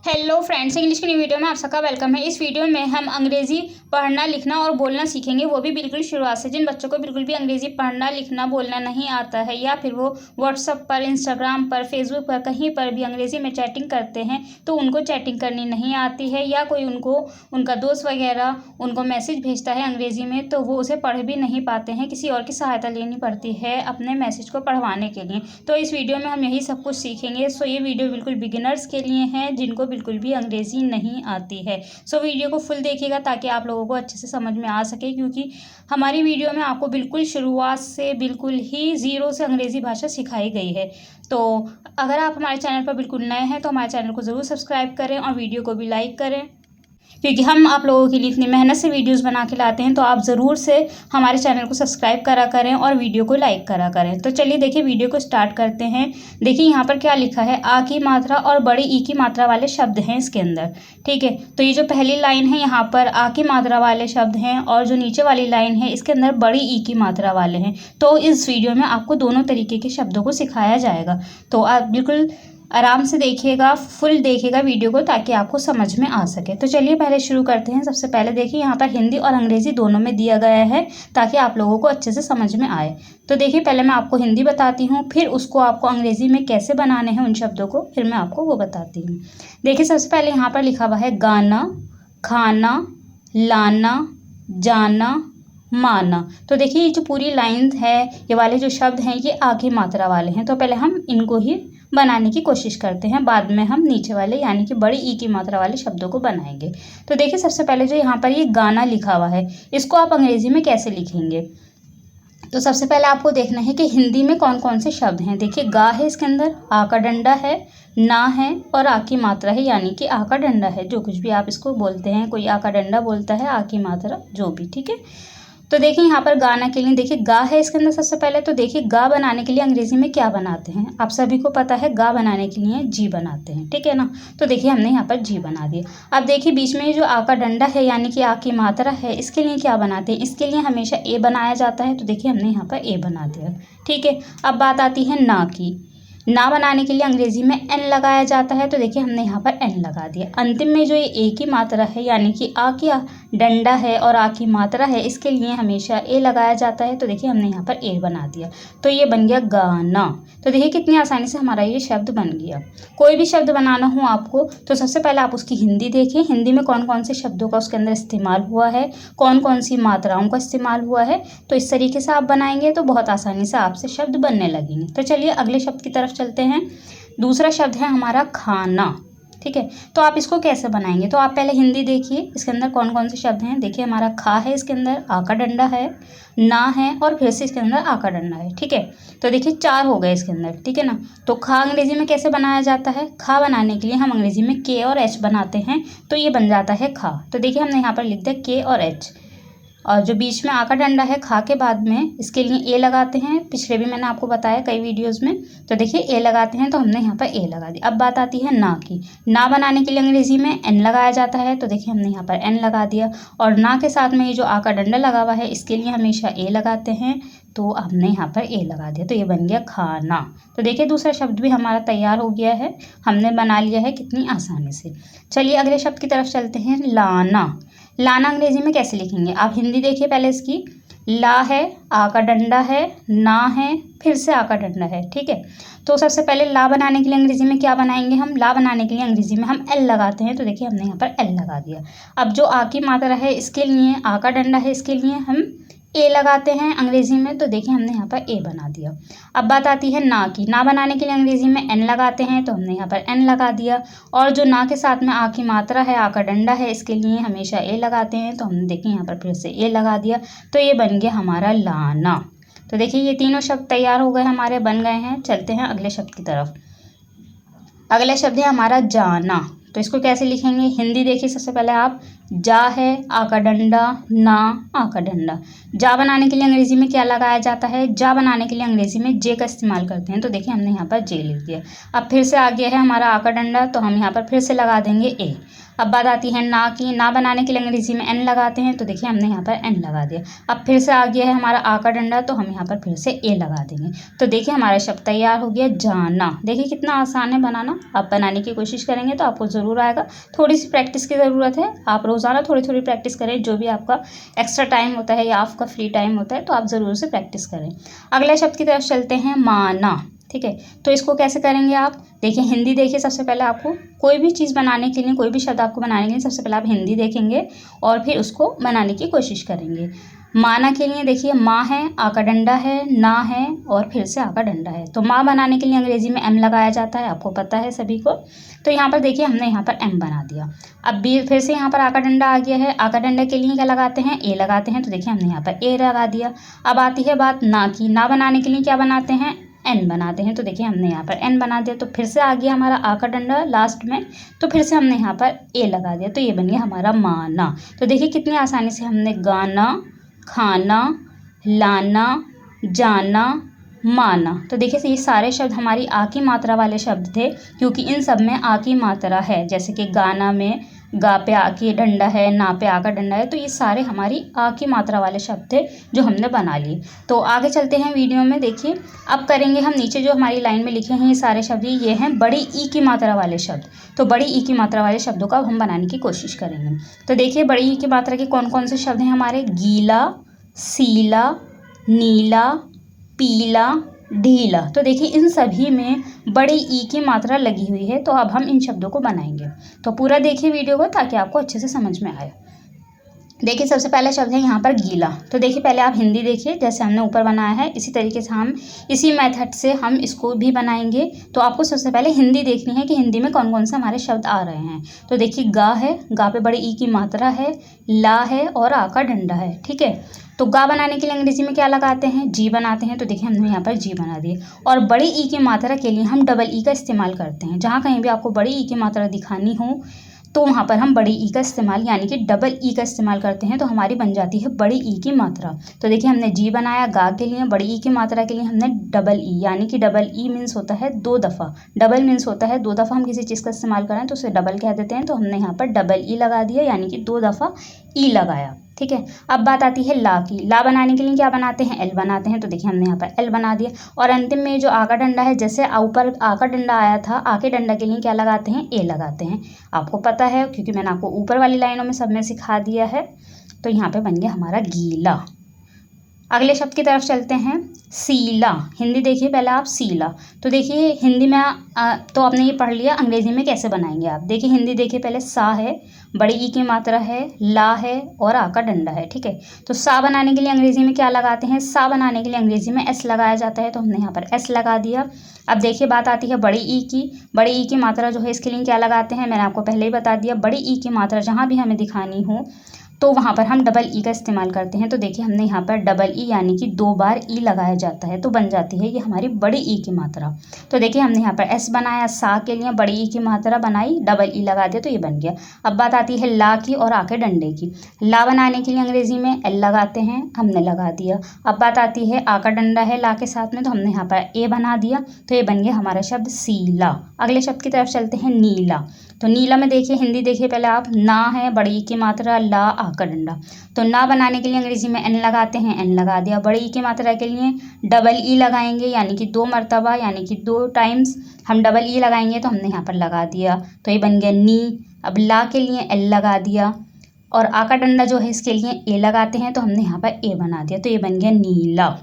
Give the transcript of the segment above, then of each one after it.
Hello friends, English की new video में आप सबका वेलकम है। इस वीडियो में हम अंग्रेजी पढ़ना, लिखना और बोलना सीखेंगे, वो भी बिल्कुल शुरुआत से। जिन बच्चों को बिल्कुल भी अंग्रेजी पढ़ना, लिखना, बोलना नहीं आता है या फिर वो व्हाट्सएप पर, इंस्टाग्राम पर, फेसबुक पर कहीं पर भी अंग्रेजी में चैटिंग करते हैं तो उनको चैटिंग करनी नहीं आती है, या कोई उनका दोस्त वगैरह उनको मैसेज भेजता है अंग्रेजी में तो वो उसे पढ़ भी नहीं पाते हैं, किसी और की सहायता लेनी पड़ती है अपने मैसेज को पढ़वाने के लिए। तो इस वीडियो में हम यही सब कुछ सीखेंगे। सो ये वीडियो बिल्कुल बिगिनर्स के लिए है, जिनको बिल्कुल भी अंग्रेजी नहीं आती है। सो वीडियो को फुल देखिएगा ताकि आप लोगों को अच्छे से समझ में आ सके, क्योंकि हमारी वीडियो में आपको बिल्कुल शुरुआत से बिल्कुल ही ज़ीरो से अंग्रेज़ी भाषा सिखाई गई है। तो अगर आप हमारे चैनल पर बिल्कुल नए हैं तो हमारे चैनल को ज़रूर सब्सक्राइब करें और वीडियो को भी लाइक करें, क्योंकि हम आप लोगों के लिए इतनी मेहनत से वीडियोस बना के लाते हैं। तो आप ज़रूर से हमारे चैनल को सब्सक्राइब करा करें और वीडियो को लाइक करा करें। तो चलिए देखिए, वीडियो को स्टार्ट करते हैं। देखिए यहाँ पर क्या लिखा है, आ की मात्रा और बड़ी ई की मात्रा वाले शब्द हैं इसके अंदर। ठीक है, तो ये जो पहली लाइन है यहाँ पर आ की मात्रा वाले शब्द हैं, और जो नीचे वाली लाइन है इसके अंदर बड़ी ई की मात्रा वाले हैं। तो इस वीडियो में आपको दोनों तरीके के शब्दों को सिखाया जाएगा। तो आप बिल्कुल आराम से देखिएगा, फुल देखिएगा वीडियो को ताकि आपको समझ में आ सके। तो चलिए पहले शुरू करते हैं। सबसे पहले देखिए यहाँ पर हिंदी और अंग्रेज़ी दोनों में दिया गया है ताकि आप लोगों को अच्छे से समझ में आए। तो देखिए पहले मैं आपको हिंदी बताती हूँ, फिर उसको आपको अंग्रेज़ी में कैसे बनाने हैं उन शब्दों को, फिर मैं आपको वो बताती हूँ। देखिए सबसे पहले यहाँ पर लिखा हुआ है गाना, खाना, लाना, जाना, माना। तो देखिए ये जो पूरी लाइन है, ये वाले जो शब्द हैं ये आ की मात्रा वाले हैं। तो पहले हम इनको ही बनाने की कोशिश करते हैं, बाद में हम नीचे वाले यानी कि बड़ी ई की मात्रा वाले शब्दों को बनाएंगे। तो देखिए सबसे पहले जो यहाँ पर ये गाना लिखा हुआ है, इसको आप अंग्रेज़ी में कैसे लिखेंगे। तो सबसे पहले आपको देखना है कि हिंदी में कौन कौन से शब्द हैं। देखिए गा है इसके अंदर, आ का डंडा है, ना है और आ की मात्रा है, यानी कि आ का डंडा है। जो कुछ भी आप इसको बोलते हैं, कोई आ का डंडा बोलता है, आ की मात्रा जो भी, ठीक है। तो देखिए यहाँ पर गाना के लिए देखिए गा है इसके अंदर सबसे पहले। तो देखिए गा बनाने के लिए अंग्रेजी में क्या बनाते हैं, आप सभी को पता है, गा बनाने के लिए जी बनाते हैं, ठीक है ना। तो देखिए हमने यहाँ पर जी बना दिया। अब देखिए बीच में जो आ का डंडा है यानी कि आ की मात्रा है, इसके लिए क्या बनाते हैं, इसके लिए हमेशा ए बनाया जाता है। तो देखिए हमने यहाँ पर ए बना दिया, ठीक है। अब बात आती है ना की। ना बनाने के लिए अंग्रेजी में एन लगाया जाता है। तो देखिए हमने यहाँ पर एन लगा दिया। अंतिम में जो ये ए की मात्रा है यानी कि आ की डंडा है और आ की मात्रा है, इसके लिए हमेशा ए लगाया जाता है। तो देखिए हमने यहाँ पर ए बना दिया। तो ये बन गया गाना। तो देखिए कितनी आसानी से हमारा ये शब्द बन गया। कोई भी शब्द बनाना हो आपको तो सबसे पहले आप उसकी हिंदी देखें, हिंदी में कौन कौन से शब्दों का उसके अंदर इस्तेमाल हुआ है, कौन कौन सी मात्राओं का इस्तेमाल हुआ है। तो इस तरीके से आप बनाएंगे तो बहुत आसानी से आपसे शब्द बनने लगेंगे। तो चलिए अगले शब्द की तरफ चलते हैं। दूसरा शब्द है हमारा खाना, ठीक है। तो आप इसको कैसे बनाएंगे, तो आप पहले हिंदी देखिए, इसके अंदर कौन कौन से शब्द हैं। देखिए हमारा खा है, इसके अंदर आ का डंडा है, ना है और फिर से इसके अंदर आ का डंडा है, ठीक है। तो देखिए 4 हो गए इसके अंदर, ठीक है ना। तो खा अंग्रेजी में कैसे बनाया जाता है, खा बनाने के लिए हम अंग्रेजी में के और एच बनाते हैं, तो ये बन जाता है खा। तो देखिए हमने यहाँ पर लिख दिया के और एच, और जो बीच में आ का डंडा है खा के बाद में, इसके लिए ए लगाते हैं। पिछले भी मैंने आपको बताया कई वीडियोस में। तो देखिए ए लगाते हैं, तो हमने यहाँ पर ए लगा दिया। अब बात आती है ना की। ना बनाने के लिए अंग्रेजी में एन लगाया जाता है। तो देखिए हमने यहाँ पर एन लगा दिया, और ना के साथ में ये जो आ का डंडा लगा हुआ है इसके लिए हमेशा ए लगाते हैं। तो हमने यहाँ पर ए लगा दिया, तो ये बन गया खाना। तो देखिए दूसरा शब्द भी हमारा तैयार हो गया है, हमने बना लिया है कितनी आसानी से। चलिए अगले शब्द की तरफ चलते हैं। लाना। लाना अंग्रेजी में कैसे लिखेंगे, आप हिंदी देखिए पहले इसकी। ला है, आ का डंडा है, ना है, फिर से आ का डंडा है, ठीक है। तो सबसे पहले ला बनाने के लिए अंग्रेजी में क्या बनाएंगे हम, ला बनाने के लिए अंग्रेजी में हम एल लगाते हैं। तो देखिए हमने यहाँ पर एल लगा दिया। अब जो आ की मात्रा है इसके लिए, आ का डंडा है, इसके लिए हम ए लगाते हैं अंग्रेजी में। तो देखिए हमने यहाँ पर ए बना दिया। अब बात आती है ना की। ना बनाने के लिए अंग्रेजी में एन लगाते हैं, तो हमने यहाँ पर एन लगा दिया। और जो ना के साथ में आ की मात्रा है, आ का डंडा है, इसके लिए हमेशा ए लगाते हैं। तो हमने देखिए यहाँ पर फिर से ए लगा दिया। तो ये बन गया हमारा लाना। तो देखिए ये तीनों शब्द तैयार हो गए हमारे, बन गए हैं। चलते हैं अगले शब्द की तरफ। अगला शब्द है हमारा जाना। तो इसको कैसे लिखेंगे, हिंदी देखिए सबसे पहले आप। जा है, आ का डंडा, ना, आ का डंडा। जा बनाने के लिए अंग्रेजी में क्या लगाया जाता है? जा बनाने के लिए अंग्रेजी में जे का इस्तेमाल करते हैं। तो देखिए हमने यहाँ पर जे लिख दिया। अब फिर से आ गया है हमारा आ का डंडा, तो हम यहाँ पर फिर से लगा देंगे ए। अब बात आती है ना की। ना बनाने के लिए अंग्रेजी में एन लगाते हैं। तो देखिए हमने यहाँ पर एन लगा दिया। अब फिर से आ गया है हमारा आ का डंडा, तो हम यहाँ पर फिर से ए लगा देंगे। तो देखिए हमारा शब्द तैयार हो गया जाना। देखिए कितना आसान है बनाना। आप बनाने की कोशिश करेंगे तो आपको ज़रूर आएगा। थोड़ी सी प्रैक्टिस की ज़रूरत है। आप रोज़ाना थोड़ी थोड़ी प्रैक्टिस करें। जो भी आपका एक्स्ट्रा टाइम होता है या आपका फ्री टाइम होता है तो आप ज़रूर से प्रैक्टिस करें। अगले शब्द की तरफ चलते हैं, माना। ठीक है, तो इसको कैसे करेंगे आप? देखिए हिंदी देखिए। सबसे पहले आपको कोई भी चीज़ बनाने के लिए, कोई भी शब्द आपको बनाने के लिए सबसे पहले आप हिंदी देखेंगे और फिर उसको बनाने की कोशिश करेंगे। माना के लिए देखिए माँ है, आ का डंडा है, ना है और फिर से आ का डंडा है। तो माँ बनाने के लिए अंग्रेजी में एम लगाया जाता है, आपको पता है सभी को। तो यहाँ पर देखिए हमने यहाँ पर एम बना दिया। अब बी फिर से यहाँ पर आ का डंडा आ गया है। आ का डंडा के लिए क्या लगाते हैं? ए लगाते हैं। तो देखिए हमने यहाँ पर ए लगा दिया। अब आती है बात ना की। ना बनाने के लिए क्या बनाते हैं? एन बनाते हैं। तो देखिए हमने यहाँ पर एन बना दिया। तो फिर से आ गया हमारा आ का डंडा लास्ट में, तो फिर से हमने यहाँ पर ए लगा दिया। तो ये बन गया हमारा माना। तो देखिए कितनी आसानी से हमने गाना, खाना, लाना, जाना, माना। तो देखिए ये सारे शब्द हमारी आ की मात्रा वाले शब्द थे, क्योंकि इन सब में आ की मात्रा है। जैसे कि गाना में गा पे आ की डंडा है, ना पे आ का डंडा है। तो ये सारे हमारी आ की मात्रा वाले शब्द थे जो हमने बना लिए। तो आगे चलते हैं वीडियो में। देखिए अब करेंगे हम नीचे जो हमारी लाइन में लिखे हैं ये सारे शब्द, ये हैं बड़ी ई की मात्रा वाले शब्द। तो बड़ी ई की मात्रा वाले शब्दों का हम बनाने की कोशिश करेंगे। तो देखिए बड़ी ई की मात्रा के कौन कौन से शब्द हैं हमारे? गीला, सीला, नीला, पीला, ढीला। तो देखिए इन सभी में बड़ी ई की मात्रा लगी हुई है। तो अब हम इन शब्दों को बनाएंगे। तो पूरा देखिए वीडियो को ताकि आपको अच्छे से समझ में आए। देखिए सबसे पहला शब्द है यहाँ पर गीला। तो देखिए पहले आप हिंदी देखिए, जैसे हमने ऊपर बनाया है इसी तरीके से हम इसी मेथड से हम इसको भी बनाएंगे। तो आपको सबसे पहले हिंदी देखनी है कि हिंदी में कौन कौन से हमारे शब्द आ रहे हैं। तो देखिए गा है, गा पे बड़ी ई की मात्रा है, ला है और आ का डंडा है। ठीक है, तो गा बनाने के लिए अंग्रेजी में क्या लगाते हैं? जी बनाते हैं। तो देखिए हमने यहाँ पर जी बना दिए। और बड़ी ई की मात्रा के लिए हम डबल ई का इस्तेमाल करते हैं। जहाँ कहीं भी आपको बड़ी ई की मात्रा दिखानी हो तो वहाँ पर हम बड़ी ई का इस्तेमाल यानी कि डबल ई का इस्तेमाल करते हैं। तो हमारी बन जाती है बड़ी ई की मात्रा। तो देखिए हमने जी बनाया गा के लिए, बड़ी ई की मात्रा के लिए हमने डबल ई, यानी कि डबल ई मीन्स होता है 2 दफ़ा। डबल मीन्स होता है 2 दफ़ा हम किसी चीज़ का इस्तेमाल करें तो उसे डबल कह देते हैं। तो हमने यहाँ पर डबल ई लगा दिया, यानी कि 2 दफ़ा ई लगाया। ठीक है, अब बात आती है ला की। ला बनाने के लिए क्या बनाते हैं? एल बनाते हैं। तो देखिए हमने यहाँ पर एल बना दिया। और अंतिम में जो आ का डंडा है, जैसे ऊपर आ का डंडा आया था, आ के डंडा के लिए क्या लगाते हैं? ए लगाते हैं। आपको पता है क्योंकि मैंने आपको ऊपर वाली लाइनों में सब में सिखा दिया है। तो यहाँ पे बन गया हमारा गीला। अगले शब्द की तरफ चलते हैं, सीला। हिंदी देखिए पहले आप, सीला। तो देखिए हिंदी में तो आपने ये पढ़ लिया, अंग्रेजी में कैसे बनाएंगे आप? देखिए हिंदी देखिए पहले सा है, बड़ी ई की मात्रा है, ला है और आ का डंडा है। ठीक है, तो सा बनाने के लिए अंग्रेजी में क्या लगाते हैं? सा बनाने के लिए अंग्रेजी में एस लगाया जाता है। तो हमने यहाँ पर एस लगा दिया। अब देखिए बात आती है बड़ी ई की। बड़ी ई की मात्रा जो है इसके लिए क्या लगाते हैं? मैंने आपको पहले ही बता दिया। बड़ी ई की मात्रा जहाँ भी हमें दिखानी हो तो वहाँ पर हम डबल ई का इस्तेमाल करते हैं। तो देखिए हमने यहाँ पर डबल ई यानी कि 2 बार ई लगाया जाता है, तो बन जाती है ये हमारी बड़ी ई की मात्रा। तो देखिए हमने यहाँ पर एस बनाया, सा के लिए बड़ी ई की मात्रा बनाई, डबल ई लगा दिया, तो ये बन गया। अब बात आती है ला की और आ के डंडे की। ला बनाने के लिए अंग्रेजी में एल लगाते हैं, हमने लगा दिया। अब बात आती है आ का डंडा है ला के साथ में, तो हमने यहाँ पर ए बना दिया। तो ये बन गया हमारा शब्द सीला। अगले शब्द की तरफ चलते हैं, नीला। तो नीला में देखिए हिंदी देखिए पहले आप, ना है, बड़ी ई की मात्रा, ला, आ का डंडा। तो ना बनाने के लिए अंग्रेजी में एन लगाते हैं, एन लगा दिया। बड़ी ई की मात्रा के लिए डबल ई लगाएंगे, यानी कि 2 मरतबा, यानी कि 2 टाइम्स हम डबल ई लगाएंगे। तो हमने यहाँ पर लगा दिया, तो ये बन गया नी। अब ला के लिए एल लगा दिया और आ का डंडा जो है इसके लिए ए लगाते हैं, तो हमने यहाँ पर ए बना दिया, तो ये बन गया नीला।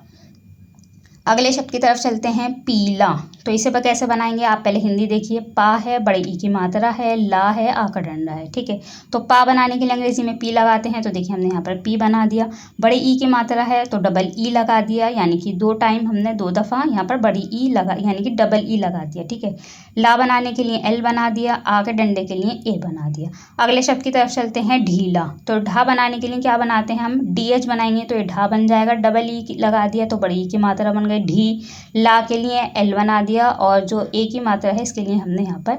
अगले शब्द की तरफ चलते हैं, पीला। तो इसे पर कैसे बनाएंगे आप? पहले हिंदी देखिए, पा है, बड़ी ई की मात्रा है, ला है, आ का डंडा है। ठीक है, तो पा बनाने के लिए अंग्रेजी में पी लगाते हैं। तो देखिए हमने यहाँ पर पी बना दिया। बड़ी ई की मात्रा है तो डबल ई लगा दिया, यानी कि 2 टाइम हमने 2 दफ़ा यहाँ पर बड़ी ई लगा, यानी कि डबल ई लगा दिया। ठीक है, ला बनाने के लिए एल बना दिया, आ के डंडे के लिए ए बना दिया। अगले शब्द की तरफ चलते हैं, ढीला। तो ढा बनाने के लिए क्या बनाते हैं हम? डी एच बनाएंगे, तो ये ढा बन जाएगा। डबल ई लगा दिया तो बड़ी ई की मात्रा बन गई ढी। ला के लिए एल बना दिया और जो ए की मात्रा है इसके लिए हमने यहाँ पर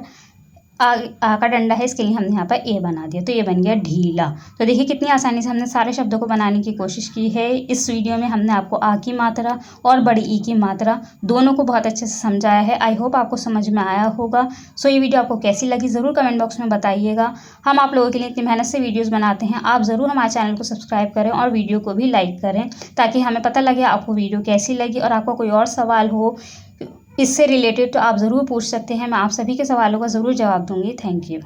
आ का डंडा है, इसके लिए हमने यहाँ पर ए बना दिया, तो ये बन गया ढीला। तो देखिए कितनी आसानी से हमने सारे शब्दों को बनाने की कोशिश की है। इस वीडियो में हमने आपको आ की मात्रा और बड़ी ई की मात्रा दोनों को बहुत अच्छे से समझाया है। आई होप आपको समझ में आया होगा। सो ये वीडियो आपको कैसी लगी ज़रूर कमेंट बॉक्स में बताइएगा। हम आप लोगों के लिए इतनी मेहनत से वीडियोज़ बनाते हैं, आप ज़रूर हमारे चैनल को सब्सक्राइब करें और वीडियो को भी लाइक करें, ताकि हमें पता लगे आपको वीडियो कैसी लगी। और आपका कोई और सवाल हो इससे रिलेटेड तो आप ज़रूर पूछ सकते हैं, मैं आप सभी के सवालों का ज़रूर जवाब दूंगी। Thank you.